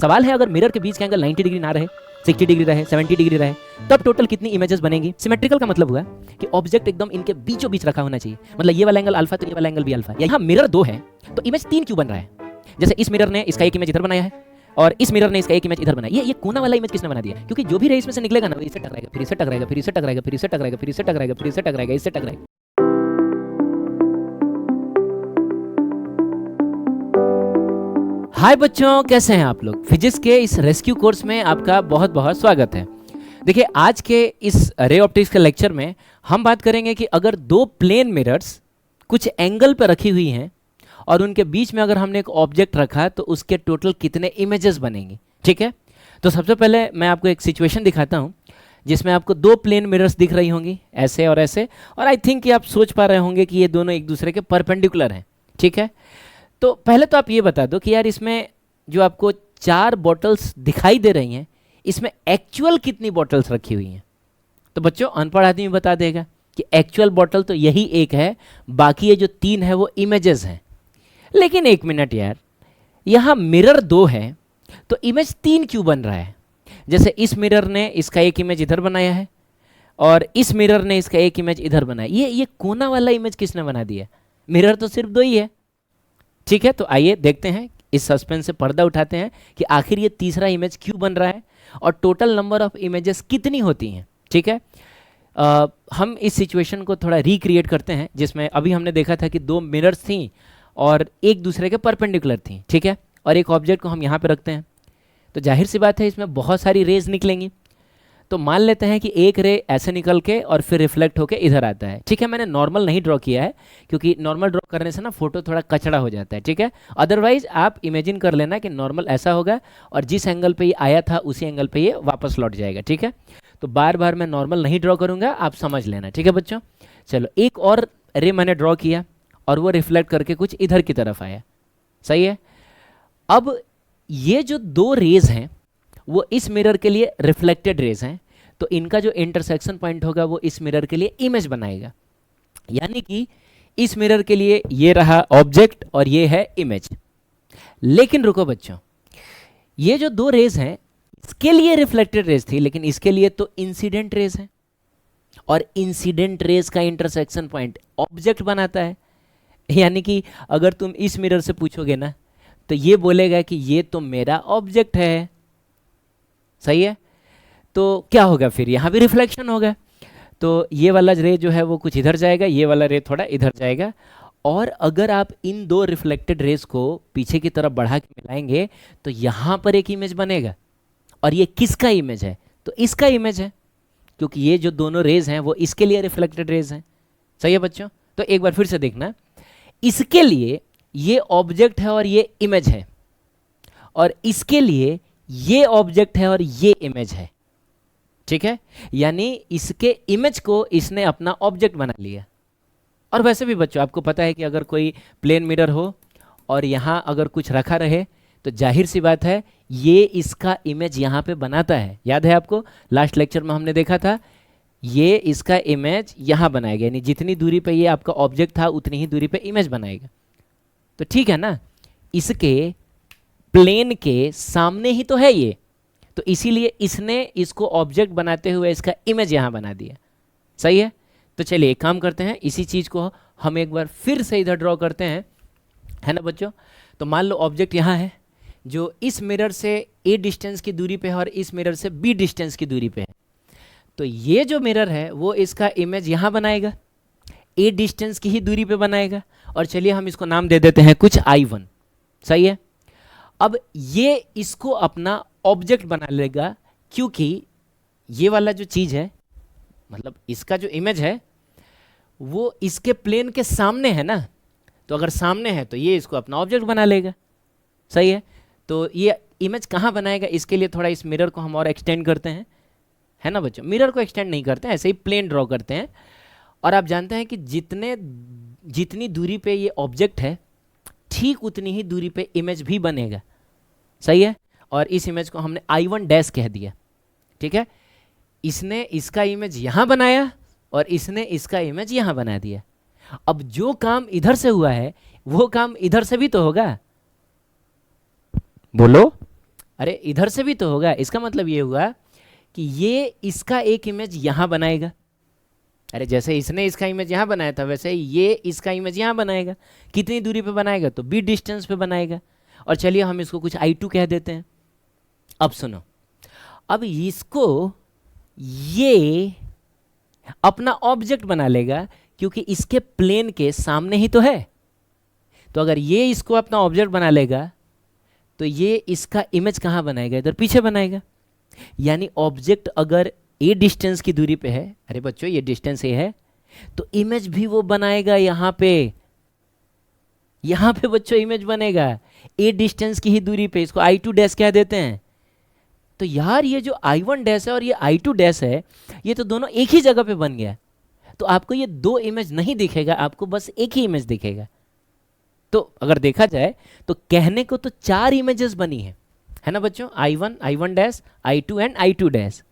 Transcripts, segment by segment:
सवाल है अगर मिरर के बीच का एंगल 90 डिग्री ना रहे, 60 डिग्री रहे, 70 डिग्री रहे, तब टोटल कितनी इमेजेस बनेंगी। सिमेट्रिकल का मतलब हुआ कि ऑब्जेक्ट एकदम इनके बीचों बीच रखा होना चाहिए, मतलब ये वाला एंगल अल्फा तो ये वाला एंगल भी अल्फा। यहाँ मिरर 2 है तो इमेज 3 क्यों बन रहा है। जैसे इस मिरर ने इसका एक इमेज इधर बनाया है और इस मिरर ने इसका एक इमेज इधर बनाया। ये कोना वाला इमेज किसने बना दिया, क्योंकि जो भी रे इसमें से निकलेगा ना वो इससे टकराएगा, फिर इससे टकराएगा, फिर इससे टकराएगा, फिर इससे टकराएगा, फिर इससे टकराएगा, फिर इससे टकराएगा, इससे टकराएगा। हाय बच्चों, कैसे हैं आप लोग। फिजिक्स के इस रेस्क्यू कोर्स में आपका बहुत बहुत स्वागत है। देखिए, आज के इस रे ऑप्टिक्स के लेक्चर में हम बात करेंगे कि अगर दो प्लेन मिरर्स कुछ एंगल पर रखी हुई हैं और उनके बीच में अगर हमने एक ऑब्जेक्ट रखा तो उसके टोटल कितने इमेजेस बनेंगे। ठीक है, तो सबसे पहले मैं आपको एक सिचुएशन दिखाता हूँ जिसमें आपको दो प्लेन मिरर्स दिख रही होंगी, ऐसे और ऐसे, और आई थिंक कि आप सोच पा रहे होंगे कि ये दोनों एक दूसरे के परपेंडिकुलर हैं। ठीक है, तो पहले तो आप ये बता दो कि यार इसमें जो आपको 4 बॉटल्स दिखाई दे रही हैं, इसमें एक्चुअल कितनी बॉटल्स रखी हुई हैं। तो बच्चों, अनपढ़ आदमी बता देगा कि एक्चुअल बॉटल तो यही एक है, बाकी ये जो 3 है वो इमेजेस हैं। लेकिन एक मिनट यार, यहाँ मिरर 2 है तो इमेज 3 क्यों बन रहा है। जैसे इस मिरर ने इसका एक इमेज इधर बनाया है और इस मिरर ने इसका एक इमेज इधर बनाया। ये कोना वाला इमेज किसने बना दिया। मिरर तो सिर्फ 2 ही है। ठीक है, तो आइए देखते हैं, इस सस्पेंस से पर्दा उठाते हैं कि आखिर ये तीसरा इमेज क्यों बन रहा है और टोटल नंबर ऑफ इमेजेस कितनी होती हैं। ठीक है, हम इस सिचुएशन को थोड़ा रिक्रिएट करते हैं जिसमें अभी हमने देखा था कि 2 मिरर्स थीं और एक दूसरे के परपेंडिकुलर थीं। ठीक है, और एक ऑब्जेक्ट को हम यहाँ पे रखते हैं तो जाहिर सी बात है इसमें बहुत सारी रेज निकलेंगी। तो मान लेते हैं कि एक रे ऐसे निकल के और फिर रिफ्लेक्ट होके इधर आता है। ठीक है, मैंने नॉर्मल नहीं ड्रॉ किया है क्योंकि नॉर्मल ड्रॉ करने से ना फोटो थोड़ा कचड़ा हो जाता है। ठीक है, अदरवाइज आप इमेजिन कर लेना कि नॉर्मल ऐसा होगा और जिस एंगल पे ये आया था उसी एंगल पे ये वापस लौट जाएगा। ठीक है, तो बार बार मैं नॉर्मल नहीं ड्रॉ करूँगा, आप समझ लेना। ठीक है बच्चों, चलो एक और रे मैंने ड्रॉ किया और वो रिफ्लेक्ट करके कुछ इधर की तरफ आया। सही है, अब ये जो 2 रेज हैं वो इस मिरर के लिए रिफ्लेक्टेड रेज हैं, तो इनका जो इंटरसेक्शन पॉइंट होगा वो इस मिरर के लिए इमेज बनाएगा। यानी कि इस मिरर के लिए ये रहा ऑब्जेक्ट और ये है इमेज। लेकिन रुको बच्चों, ये जो 2 रेज हैं इसके लिए रिफ्लेक्टेड रेज थी, लेकिन इसके लिए तो इंसिडेंट रेज है और इंसिडेंट रेज का इंटरसेक्शन पॉइंट ऑब्जेक्ट बनाता है। यानी कि अगर तुम इस मिरर से पूछोगे ना तो ये बोलेगा कि ये तो मेरा ऑब्जेक्ट है। सही है, तो क्या होगा, फिर यहाँ भी रिफ्लेक्शन होगा। तो ये वाला रे जो है वो कुछ इधर जाएगा, ये वाला रे थोड़ा इधर जाएगा। और अगर आप इन 2 रिफ्लेक्टेड रेज को पीछे की तरफ बढ़ा के मिलाएंगे तो यहाँ पर एक इमेज बनेगा। और ये किसका इमेज है, तो इसका इमेज है, क्योंकि ये जो दोनों रेज हैं वो इसके लिए रिफ्लेक्टेड रेज हैं। सही है बच्चों, तो एक बार फिर से देखना, इसके लिए ये ऑब्जेक्ट है और ये इमेज है, और इसके लिए ये ऑब्जेक्ट है और ये इमेज है। ठीक है, यानी इसके इमेज को इसने अपना ऑब्जेक्ट बना लिया। और वैसे भी बच्चों आपको पता है कि अगर कोई प्लेन मिरर हो और यहाँ अगर कुछ रखा रहे तो जाहिर सी बात है ये इसका इमेज यहाँ पे बनाता है। याद है आपको, लास्ट लेक्चर में हमने देखा था, ये इसका इमेज यहाँ बनाएगा, यानी जितनी दूरी पे ये आपका ऑब्जेक्ट था उतनी ही दूरी पे इमेज बनाएगा। तो ठीक है ना, इसके प्लेन के सामने ही तो है ये, तो इसीलिए इसने इसको ऑब्जेक्ट बनाते हुए इसका इमेज यहाँ बना दिया। सही है, तो चलिए एक काम करते हैं, इसी चीज़ को हम एक बार फिर से इधर ड्रॉ करते हैं, है ना बच्चों। तो मान लो ऑब्जेक्ट यहाँ है जो इस मिरर से A डिस्टेंस की दूरी पे है और इस मिरर से B डिस्टेंस की दूरी पे है। तो ये जो मिरर है वो इसका इमेज यहाँ बनाएगा, A डिस्टेंस की ही दूरी पे बनाएगा, और चलिए हम इसको नाम दे देते हैं कुछ I1। सही है, अब ये इसको अपना ऑब्जेक्ट बना लेगा, क्योंकि ये वाला जो चीज़ है, मतलब इसका जो इमेज है वो इसके प्लेन के सामने है ना, तो अगर सामने है तो ये इसको अपना ऑब्जेक्ट बना लेगा। सही है, तो ये इमेज कहाँ बनाएगा, इसके लिए थोड़ा इस मिरर को हम और एक्सटेंड करते हैं, है ना बच्चों। मिरर को एक्सटेंड नहीं करते हैं, ऐसे ही प्लेन ड्रॉ करते हैं। और आप जानते हैं कि जितनी दूरी पे ये ऑब्जेक्ट है ठीक उतनी ही दूरी पे इमेज भी बनेगा। सही है, और इस इमेज को हमने I1 डैश कह दिया। ठीक है, इसने इसका इमेज यहाँ बनाया और इसने इसका इमेज यहाँ बना दिया। अब जो काम इधर से हुआ है वो काम इधर से भी तो होगा, बोलो। अरे इधर से भी तो होगा, इसका मतलब ये हुआ कि ये इसका एक इमेज यहाँ बनाएगा। अरे जैसे इसने इसका इमेज यहाँ बनाया था वैसे ये इसका इमेज यहाँ बनाएगा। कितनी दूरी पे बनाएगा? तो b डिस्टेंस पे बनाएगा। और चलिए हम इसको कुछ I2 कह देते हैं। अब सुनो, अब इसको ये अपना ऑब्जेक्ट बना लेगा क्योंकि इसके प्लेन के सामने ही तो है। तो अगर ये इसको अपना ऑब्जेक्ट बना लेगा तो ये इसका इमेज कहाँ बनाएगा? इधर पीछे बनाएगा। यानी ऑब्जेक्ट अगर ए डिस्टेंस की दूरी पे है, अरे बच्चों ये डिस्टेंस ए है, तो इमेज भी वो बनाएगा यहाँ पे। यहाँ पे बच्चों इमेज बनेगा ए डिस्टेंस की ही दूरी पे। इसको I2 डैश कह देते हैं। तो यार ये जो I1 डैश है और ये I2 डैश है, ये तो दोनों एक ही जगह पे बन गया। तो आपको ये दो इमेज नहीं दिखेगा, आपको बस एक ही इमेज दिखेगा। तो अगर देखा जाए तो कहने को तो 4 इमेजेस बनी है ना बच्चों? I1, I1 dash, I2 and I2 dash.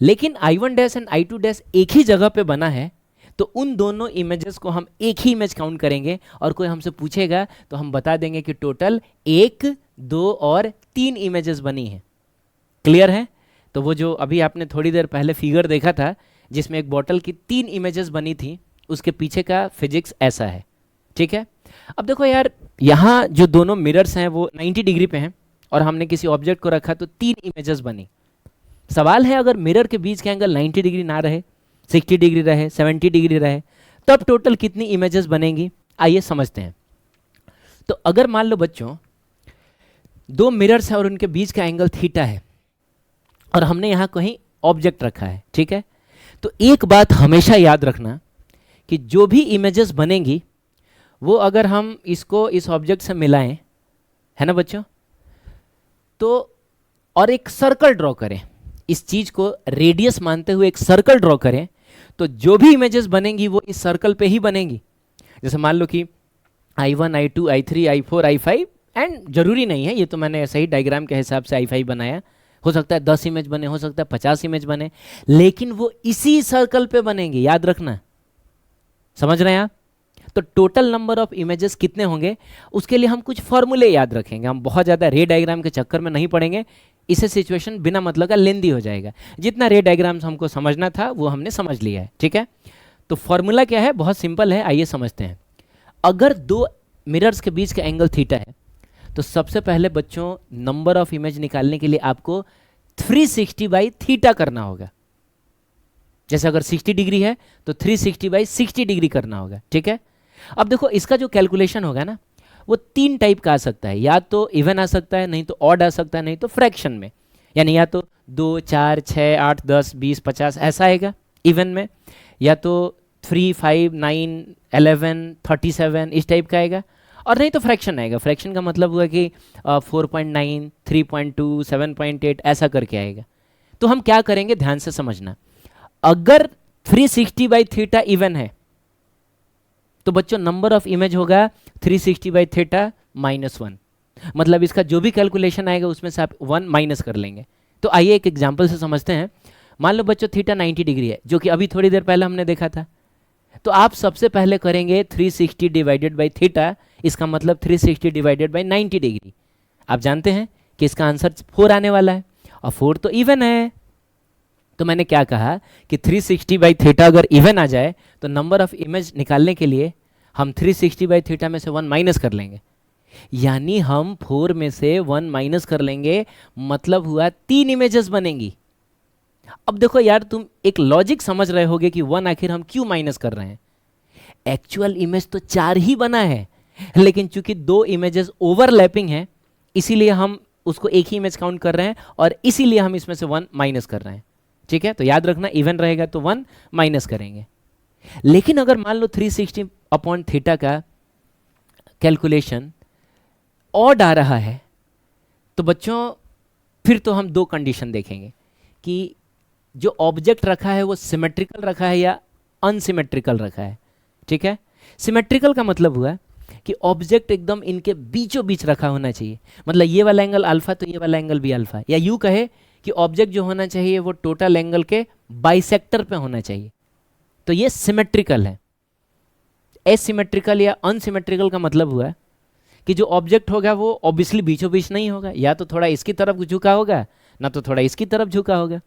लेकिन I1 dash and I2 dash एक ही जगह पे बना है, तो उन दोनों इमेजेस को हम एक ही इमेज काउंट करेंगे। और कोई हमसे पूछेगा तो हम बता देंगे कि टोटल 1, 2 और 3 इमेजेस बनी है। क्लियर है? तो वो जो अभी आपने थोड़ी देर पहले फिगर देखा था जिसमें एक बॉटल की 3 इमेजेस बनी थी, उसके पीछे का फिजिक्स ऐसा है। ठीक है, अब देखो यार, यहाँ जो दोनों मिरर्स हैं वो 90 डिग्री पे हैं और हमने किसी ऑब्जेक्ट को रखा तो 3 इमेजेस बनी। सवाल है अगर मिरर के बीच के एंगल 90 डिग्री ना रहे, 60 डिग्री रहे, 70 डिग्री रहे, तब टोटल कितनी इमेजेस बनेंगी? आइए समझते हैं। तो अगर मान लो बच्चों 2 मिरर्स हैं और उनके बीच का एंगल थीटा है और हमने यहाँ कहीं ऑब्जेक्ट रखा है, ठीक है, तो एक बात हमेशा याद रखना कि जो भी इमेजेस बनेंगी वो अगर हम इसको इस ऑब्जेक्ट से मिलाएं, है ना बच्चों, तो और एक सर्कल ड्रॉ करें, इस चीज को रेडियस मानते हुए एक सर्कल ड्रॉ करें, तो जो भी इमेजेस बनेंगी वो इस सर्कल पे ही बनेंगी। जैसे मान लो कि I1, I2, I3, I4, I5 and जरूरी नहीं है, ये तो मैंने ऐसे ही डायग्राम के हिसाब से I5 बनाया। हो सकता है 10 इमेज बने, हो सकता है 50 इमेज बने, लेकिन वो इसी सर्कल पे बनेंगे, याद रखना। समझ रहे हैं आप? तो टोटल नंबर ऑफ इमेजेस कितने होंगे उसके लिए हम कुछ फॉर्मूले याद रखेंगे। हम बहुत ज़्यादा रे डायग्राम के चक्कर में नहीं पड़ेंगे, इससे सिचुएशन बिना मतलब का लेंदी हो जाएगा। जितना रे डायग्राम्स हमको समझना था वो हमने समझ लिया है, ठीक है। तो फॉर्मूला क्या है? बहुत सिंपल है, आइए समझते हैं। अगर 2 मिरर्स के बीच का एंगल थीटा है तो सबसे पहले बच्चों नंबर ऑफ इमेज निकालने के लिए आपको 360 बाई थीटा करना होगा। जैसे अगर 60 डिग्री है तो 360 बाई 60 डिग्री करना होगा, ठीक है। अब देखो इसका जो कैलकुलेशन होगा ना वो 3 टाइप का आ सकता है, या तो इवन आ सकता है, नहीं तो ऑड आ सकता है, नहीं तो फ्रैक्शन में। यानी या तो 2, 4, 6, 8, 10, 20, 50 ऐसा आएगा इवन में, या तो 3, 5, 9, 11, 37 इस टाइप का आएगा, और नहीं तो फ्रैक्शन आएगा। फ्रैक्शन का मतलब हुआ कि 4.9, 3.2, 7.8 ऐसा करके आएगा। तो हम क्या करेंगे ध्यान से समझना। अगर 360 बाई थीटा इवन है तो बच्चों नंबर ऑफ इमेज होगा 360 बाई थीटा -1। मतलब इसका जो भी कैलकुलेशन आएगा उसमें से आप 1 माइनस कर लेंगे। तो आइए एक एग्जांपल से समझते हैं। मान लो बच्चों थीटा 90 डिग्री है, जो कि अभी थोड़ी देर पहले हमने देखा था। तो आप सबसे पहले करेंगे 360 डिवाइडेड बाई थीटा, इसका मतलब 360 डिवाइडेड बाई 90 डिग्री। आप जानते हैं कि इसका आंसर 4 आने वाला है, और 4 तो इवन है। तो मैंने क्या कहा कि 360 बाई थीटा अगर इवन आ जाए तो नंबर ऑफ इमेज निकालने के लिए हम 360 बाई थीटा में से 1 माइनस कर लेंगे। यानी हम 4 में से 1 माइनस कर लेंगे, मतलब हुआ 3 इमेजेस बनेंगी। अब देखो यार, तुम एक लॉजिक समझ रहे होगे कि 1 आखिर हम क्यों माइनस कर रहे हैं। एक्चुअल इमेज तो 4 ही बना है, लेकिन चूंकि 2 इमेजेस ओवरलैपिंग है इसीलिए हम उसको एक ही इमेज काउंट कर रहे हैं, और इसीलिए हम इसमें से 1 माइनस कर रहे हैं, ठीक है। तो याद रखना इवन रहेगा तो 1 माइनस करेंगे। लेकिन अगर मान लो 360 अपॉन थीटा का कैलकुलेशन ऑड आ रहा है तो बच्चों फिर तो हम 2 कंडीशन देखेंगे कि जो ऑब्जेक्ट रखा है वो सिमेट्रिकल रखा है या अनसिमेट्रिकल रखा है, ठीक है। सिमेट्रिकल का मतलब हुआ कि ऑब्जेक्ट एकदम इनके बीचों बीच रखा होना चाहिए। मतलब ये वाला एंगल अल्फा तो ये वाला एंगल भी अल्फा, या यूं कहे कि ऑब्जेक्ट जो होना चाहिए वो टोटल एंगल के बाइसेक्टर पे होना चाहिए। तो ये सिमेट्रिकल है। एसिमेट्रिकल या अनसिमेट्रिकल का मतलब हुआ कि जो ऑब्जेक्ट होगा वो ऑब्वियसली बीचों बीच नहीं होगा, या तो थोड़ा इसकी तरफ झुका होगा ना तो थोड़ा इसकी तरफ झुका होगा।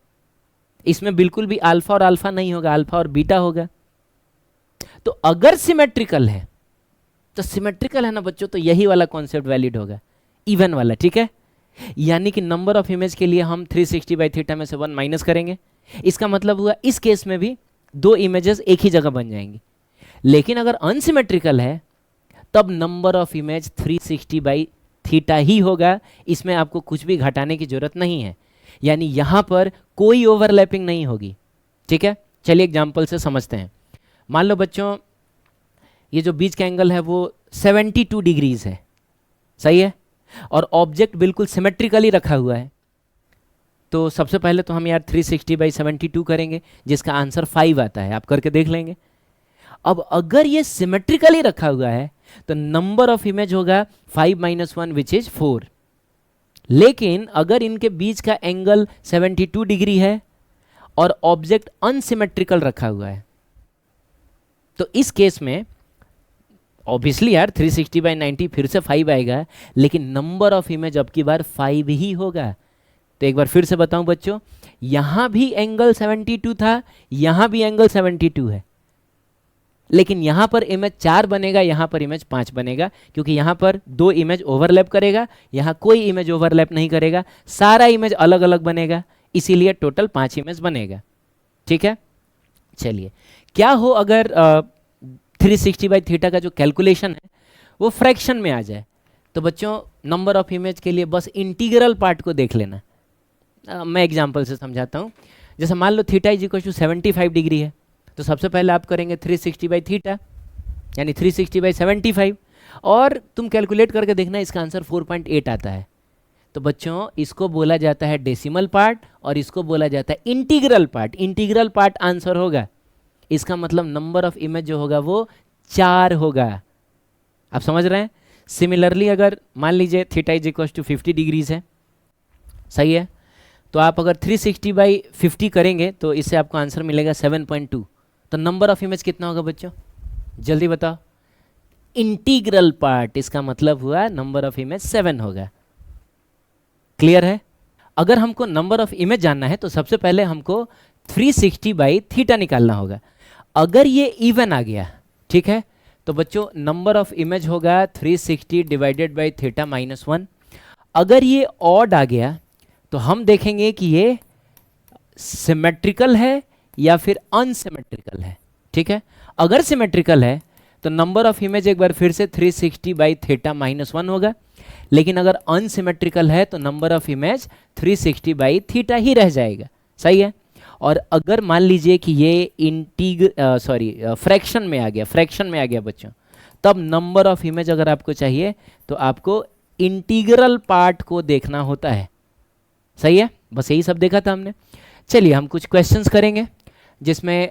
इसमें बिल्कुल भी अल्फा और अल्फा नहीं होगा, अल्फा और बीटा होगा। तो अगर सिमेट्रिकल है, तो सिमेट्रिकल है ना बच्चों, तो यही वाला कॉन्सेप्ट वैलिड होगा, इवन वाला, ठीक है। यानी कि नंबर ऑफ इमेज के लिए हम 360 बाई थीटा में से 1 माइनस करेंगे। इसका मतलब हुआ इस केस में भी दो इमेजेस एक ही जगह बन जाएंगी। लेकिन अगर अनसिमेट्रिकल है तब number of image 360 by theta ही होगा, इसमें आपको कुछ भी घटाने की जरूरत नहीं है, यानी यहां पर कोई ओवरलैपिंग नहीं होगी, ठीक है। चलिए एग्जांपल से समझते हैं। मान लो बच्चों ये जो बीच का एंगल है वो 72 डिग्रीज है, सही है, और ऑब्जेक्ट बिल्कुल सिमेट्रिकली रखा हुआ है। तो सबसे पहले तो हम यार 360 बाई 72 करेंगे, जिसका आंसर 5 आता है, आप करके देख लेंगे। अब अगर ये सिमेट्रिकली रखा हुआ है तो नंबर ऑफ इमेज होगा 5 - 1 विच इज 4। लेकिन अगर इनके बीच का एंगल 72 डिग्री है और ऑब्जेक्ट अनसिमेट्रिकल रखा हुआ है, तो इस केस में ऑब्वियसली यार 360 बाई 90 फिर से 5 आएगा, लेकिन नंबर ऑफ इमेज अब की बार 5 ही होगा। तो एक बार फिर से बताऊं बच्चों, यहां भी एंगल 72 था, यहां भी एंगल 72 है, लेकिन यहां पर इमेज 4 बनेगा, यहां पर इमेज 5 बनेगा, क्योंकि यहां पर 2 इमेज ओवरलैप करेगा, यहां कोई इमेज ओवरलैप नहीं करेगा, सारा इमेज अलग अलग बनेगा, इसीलिए टोटल 5 इमेज बनेगा, ठीक है। चलिए, क्या हो अगर 360 बाई थीटा का जो कैलकुलेशन है वो फ्रैक्शन में आ जाए? तो बच्चों नंबर ऑफ इमेज के लिए बस इंटीग्रल पार्ट को देख लेना। मैं एग्जांपल से समझाता हूँ। जैसे मान लो theta is equal to 75 degree है, तो सबसे पहले आप करेंगे 360 बाई थीटा, यानी 360 बाई 75, और तुम कैलकुलेट करके देखना इसका आंसर 4.8 आता है। तो बच्चों इसको बोला जाता है डेसिमल पार्ट और इसको बोला जाता है integral part. Integral part answer होगा, इसका मतलब नंबर ऑफ इमेज जो होगा वो 4 होगा। आप समझ रहे हैं? सिमिलरली अगर मान लीजिए theta is equal to 50 degrees है, सही है, तो आप अगर 360 बाई 50 करेंगे तो इससे आपको आंसर मिलेगा 7.2। तो नंबर ऑफ इमेज कितना होगा बच्चों? जल्दी बताओ। इंटीग्रल पार्ट, इसका मतलब हुआ नंबर ऑफ इमेज 7 होगा। क्लियर है? अगर हमको नंबर ऑफ इमेज जानना है तो सबसे पहले हमको 360 बाई थीटा निकालना होगा। अगर ये इवन आ गया, ठीक है, तो बच्चों नंबर ऑफ इमेज होगा 360 डिवाइडेड बाई थीटा माइनस 1। अगर ये ऑड आ गया तो हम देखेंगे कि ये सिमेट्रिकल है या फिर अनसिमेट्रिकल है, ठीक है। अगर सिमेट्रिकल है तो नंबर ऑफ इमेज एक बार फिर से 360 बाई थीटा माइनस 1 होगा, लेकिन अगर अनसिमेट्रिकल है तो number of image 360 by theta ही रह जाएगा, सही है। और अगर मान लीजिए कि ये फ्रैक्शन में आ गया, फ्रैक्शन में आ गया बच्चों, तब नंबर ऑफ इमेज अगर आपको चाहिए तो आपको इंटीग्रल पार्ट को देखना होता है, सही है। बस यही सब देखा था हमने। चलिए हम कुछ क्वेश्चंस करेंगे जिसमें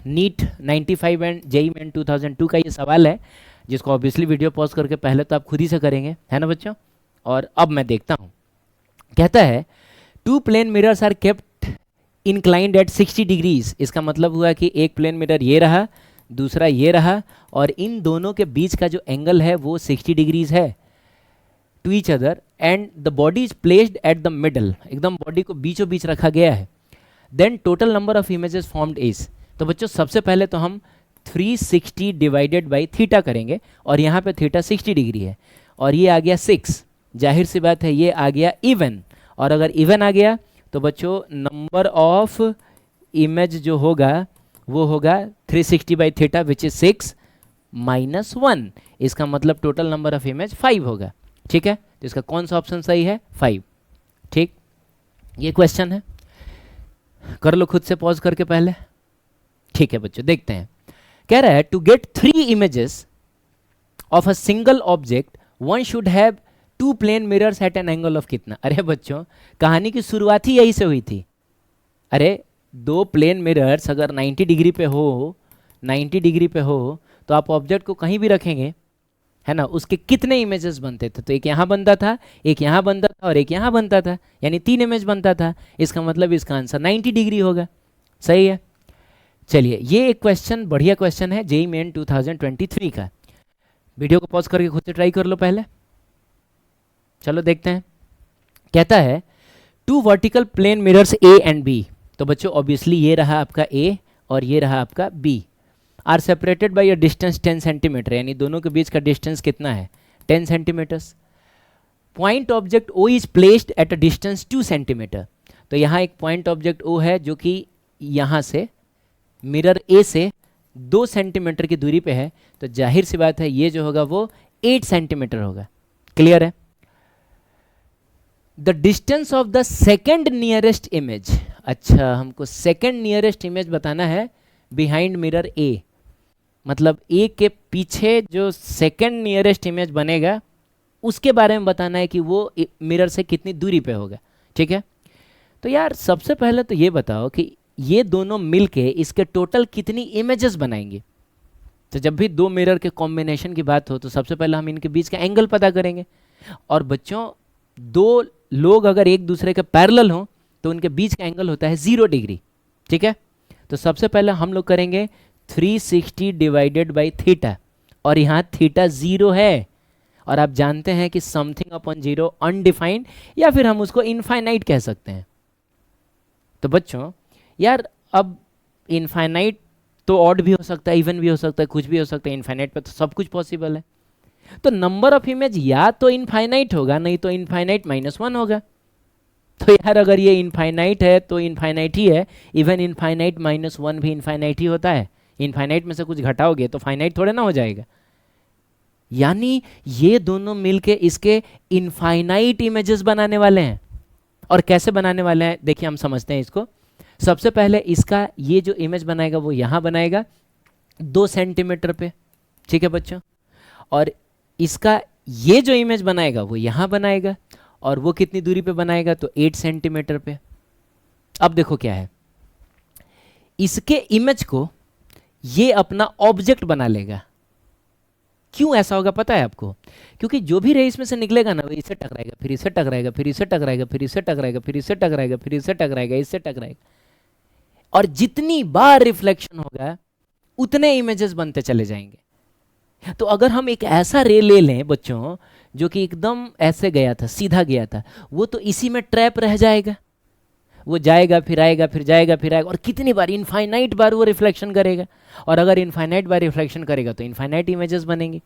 नीट 95 एंड जेईई मेन 2002 का ये सवाल है, जिसको ऑब्वियसली वीडियो पॉज करके पहले तो आप खुद ही से करेंगे, है ना बच्चों। और अब मैं देखता हूँ, कहता है 2 plane mirrors are kept inclined at 60 degrees. इसका मतलब हुआ कि एक प्लेन मिरर ये रहा, दूसरा ये रहा, और इन दोनों के बीच का जो एंगल है वो 60 डिग्रीज है to each other, and the body is placed at the middle, एकदम बॉडी को बीचों बीच रखा गया है। Then total number of images formed is. तो बच्चों सबसे पहले तो हम 360 डिवाइडेड बाई थीटा करेंगे, और यहाँ पे थीटा 60 डिग्री है और ये आ गया 6, जाहिर सी बात है ये आ गया इवन। और अगर इवन आ गया तो बच्चों नंबर ऑफ इमेज जो होगा वो होगा 360 by theta which is 6 minus 1। इसका मतलब टोटल नंबर ऑफ इमेज 5 होगा, ठीक है। तो इसका कौन सा ऑप्शन सही है? 5, ठीक। ये क्वेश्चन है, कर लो खुद से पॉज करके पहले, ठीक है बच्चों। देखते हैं, कह रहा है to get 3 images of a single object one should have 2 plane mirrors at an angle of कितना। अरे बच्चों कहानी की शुरुआत ही यही से हुई थी। अरे 2 प्लेन मिरर्स अगर 90 डिग्री पे हो, 90 डिग्री पे हो, तो आप ऑब्जेक्ट को कहीं भी रखेंगे, है ना, उसके कितने इमेजेस बनते थे? तो एक यहाँ बनता था, एक यहाँ बनता था और एक यहाँ बनता था, यानी 3 इमेज बनता था। इसका मतलब इसका आंसर 90 डिग्री होगा, सही है। चलिए ये एक क्वेश्चन, बढ़िया क्वेश्चन है जेईई मेन 2023 का। वीडियो को पॉज करके खुद से ट्राई कर लो पहले। चलो देखते हैं। कहता है two vertical plane mirrors A and B, तो बच्चों ऑब्वियसली ये रहा आपका ए और ये रहा आपका B, are separated by a distance 10 centimetre, यानी दोनों के बीच का डिस्टेंस कितना है 10 centimetres. Point object O is placed at a distance 2 centimetre, तो यहाँ एक पॉइंट ऑब्जेक्ट ओ है जो कि यहाँ से मिरर ए से 2 सेंटीमीटर की दूरी पे है, तो जाहिर सी बात है ये जो होगा वो 8 सेंटीमीटर होगा। क्लियर है? The distance of the second nearest image, अच्छा हमको सेकेंड नियरेस्ट इमेज बताना है बिहाइंड मिरर ए, मतलब ए के पीछे जो सेकेंड नियरेस्ट इमेज बनेगा उसके बारे में बताना है कि वो मिरर से कितनी दूरी पे होगा। ठीक है, तो यार सबसे पहले तो ये बताओ कि ये दोनों मिलके इसके टोटल कितनी इमेजेस बनाएंगे। तो जब भी दो मिरर के कॉम्बिनेशन की बात हो तो सबसे पहले हम इनके बीच का एंगल पता करेंगे, और बच्चों दो लोग अगर एक दूसरे के पैरेलल हों तो उनके बीच का एंगल होता है 0 डिग्री। ठीक है, तो सबसे पहले हम लोग करेंगे 360 डिवाइडेड बाई थीटा, और यहाँ थीटा 0 है, और आप जानते हैं कि समथिंग अपॉन 0 अनडिफाइंड, या फिर हम उसको इनफाइनाइट कह सकते हैं। तो बच्चों यार अब इनफाइनाइट तो ऑड भी हो सकता है, इवन भी हो सकता है, कुछ भी हो सकता है, इनफाइनाइट पे तो सब कुछ पॉसिबल है। तो नंबर ऑफ इमेज या तो इनफाइनाइट होगा, नहीं तो इनफाइनाइट -1 होगा। तो यार अगर ये इनफाइनाइट है तो इनफाइनाइट ही है, इवन इनफाइनाइट -1 भी इनफाइनाइट ही होता है। इनफाइनाइट में से कुछ घटाओगे तो फाइनाइट थोड़े ना हो जाएगा। यानी ये दोनों मिलके इसके इनफाइनाइट इमेजेस बनाने वाले हैं। और कैसे बनाने वाले हैं देखिए, हम समझते हैं इसको। सबसे पहले इसका ये जो इमेज बनाएगा वो यहाँ बनाएगा 2 सेंटीमीटर पे। ठीक है बच्चों, और इसका ये जो इमेज बनाएगा वो यहाँ बनाएगा, और वो कितनी दूरी पे बनाएगा तो 8 सेंटीमीटर पे। अब देखो क्या है, इसके इमेज को ये अपना ऑब्जेक्ट बना लेगा। क्यों ऐसा होगा पता है आपको? क्योंकि जो भी रे इसमें से निकलेगा ना वो इससे टकराएगा, फिर इससे टकराएगा, फिर इससे टकराएगा, फिर इससे टकराएगा, फिर इससे टकराएगा, फिर इससे टकराएगा, इससे टकराएगा, और जितनी बार रिफ्लेक्शन होगा उतने इमेजेस बनते चले जाएंगे। तो अगर हम एक ऐसा रे ले लें बच्चों जो कि एकदम ऐसे गया था, सीधा गया था, वो तो इसी में ट्रैप रह जाएगा। वो जाएगा फिर आएगा, फिर जाएगा फिर आएगा, और कितनी बार, इनफाइनाइट बार वो रिफ्लेक्शन करेगा। और अगर इनफाइनाइट बार रिफ्लेक्शन करेगा तो इनफाइनाइट इमेजेस बनेंगी।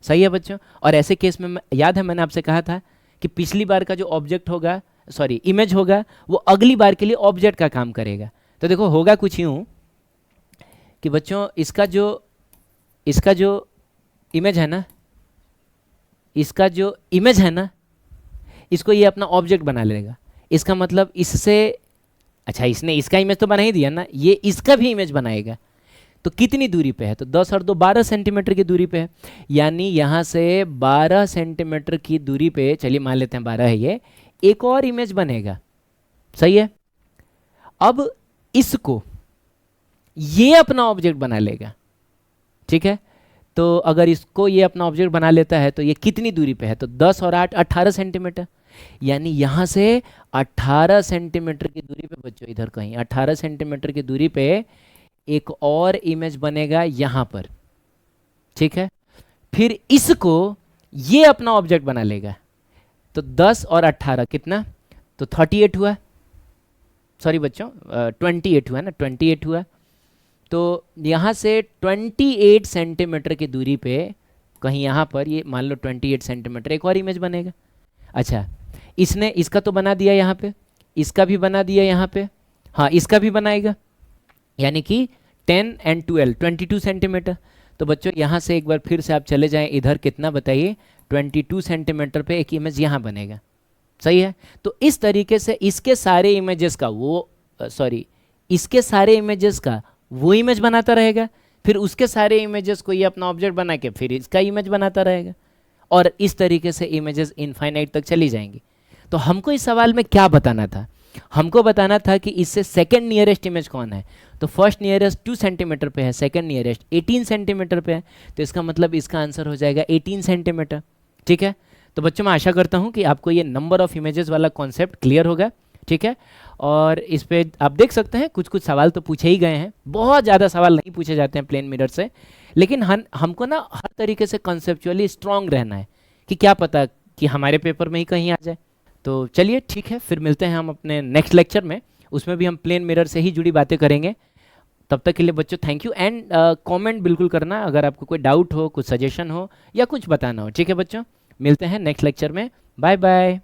सही है बच्चों? और ऐसे केस में याद है मैंने आपसे कहा था कि पिछली बार का जो ऑब्जेक्ट होगा, सॉरी इमेज होगा, वो अगली बार के लिए ऑब्जेक्ट का काम करेगा। तो देखो होगा कुछ यूँ कि बच्चों इसका जो इमेज है ना, इसका जो इमेज है ना, इसको ये अपना ऑब्जेक्ट बना लेगा। इसका मतलब इससे, अच्छा इसने इसका इमेज तो बना ही दिया ना, ये इसका भी इमेज बनाएगा। तो कितनी दूरी पे है? तो 10 और 2 12 सेंटीमीटर की दूरी पे है। यानी यहाँ से 12 सेंटीमीटर की दूरी पे, चलिए मान लेते हैं 12 है ये, एक और इमेज बनेगा। सही है? अब इसको ये अपना ऑब्जेक्ट बना लेगा। ठीक है, तो अगर इसको ये अपना ऑब्जेक्ट बना लेता है तो ये कितनी दूरी पे है? तो 10 और 8 18 सेंटीमीटर। यानी यहाँ से 18 सेंटीमीटर की दूरी पे बच्चों, इधर कहीं 18 सेंटीमीटर की दूरी पे एक और इमेज बनेगा यहाँ पर। ठीक है, फिर इसको ये अपना ऑब्जेक्ट बना लेगा। तो 10 और 18 कितना? तो 38 हुआ। सॉरी बच्चों 28 हुआ ना, 28 हुआ। तो यहाँ से 28 सेंटीमीटर की दूरी पे कहीं यहाँ पर, ये मान लो 28 सेंटीमीटर, एक और इमेज बनेगा। अच्छा, इसने इसका तो बना दिया यहाँ पे, इसका भी बना दिया यहाँ पे, हाँ इसका भी बनाएगा, यानी कि 10 और 12 22 सेंटीमीटर। तो बच्चों यहाँ से एक बार फिर से आप चले जाएं इधर, कितना बताइए? 22 सेंटीमीटर पे एक इमेज यहाँ बनेगा। सही है? तो इस तरीके से इसके सारे इमेजेस का इसके सारे इमेजेस का वो इमेज बनाता रहेगा, फिर उसके सारे इमेजेस को ये अपना ऑब्जेक्ट बना के फिर इसका इमेज बनाता रहेगा, और इस तरीके से इमेजेस इनफाइनाइट तक चली जाएंगी। तो हमको इस सवाल में क्या बताना था? हमको बताना था कि इससे सेकंड नियरेस्ट इमेज कौन है। तो फर्स्ट नियरेस्ट 2 सेंटीमीटर पे है, सेकंड नियरेस्ट 18 सेंटीमीटर पे है, तो इसका मतलब इसका आंसर हो जाएगा 18 सेंटीमीटर। ठीक है, तो बच्चों मैं आशा करता हूँ कि आपको ये नंबर ऑफ इमेजेस वाला कॉन्सेप्ट क्लियर होगा। ठीक है, और इस पे आप देख सकते हैं कुछ कुछ सवाल तो पूछे ही गए हैं, बहुत ज़्यादा सवाल नहीं पूछे जाते हैं प्लेन मिरर से, लेकिन हमको ना हर तरीके से कॉन्सेप्चुअली स्ट्रांग रहना है कि क्या पता कि हमारे पेपर में ही कहीं आ जाए। तो चलिए ठीक है, फिर मिलते हैं हम अपने नेक्स्ट लेक्चर में, उसमें भी हम प्लेन मिरर से ही जुड़ी बातें करेंगे। तब तक के लिए बच्चों थैंक यू, एंड कमेंट बिल्कुल करना अगर आपको कोई डाउट हो, कुछ सजेशन हो या कुछ बताना हो। ठीक है बच्चों, मिलते हैं नेक्स्ट लेक्चर में। Bye bye.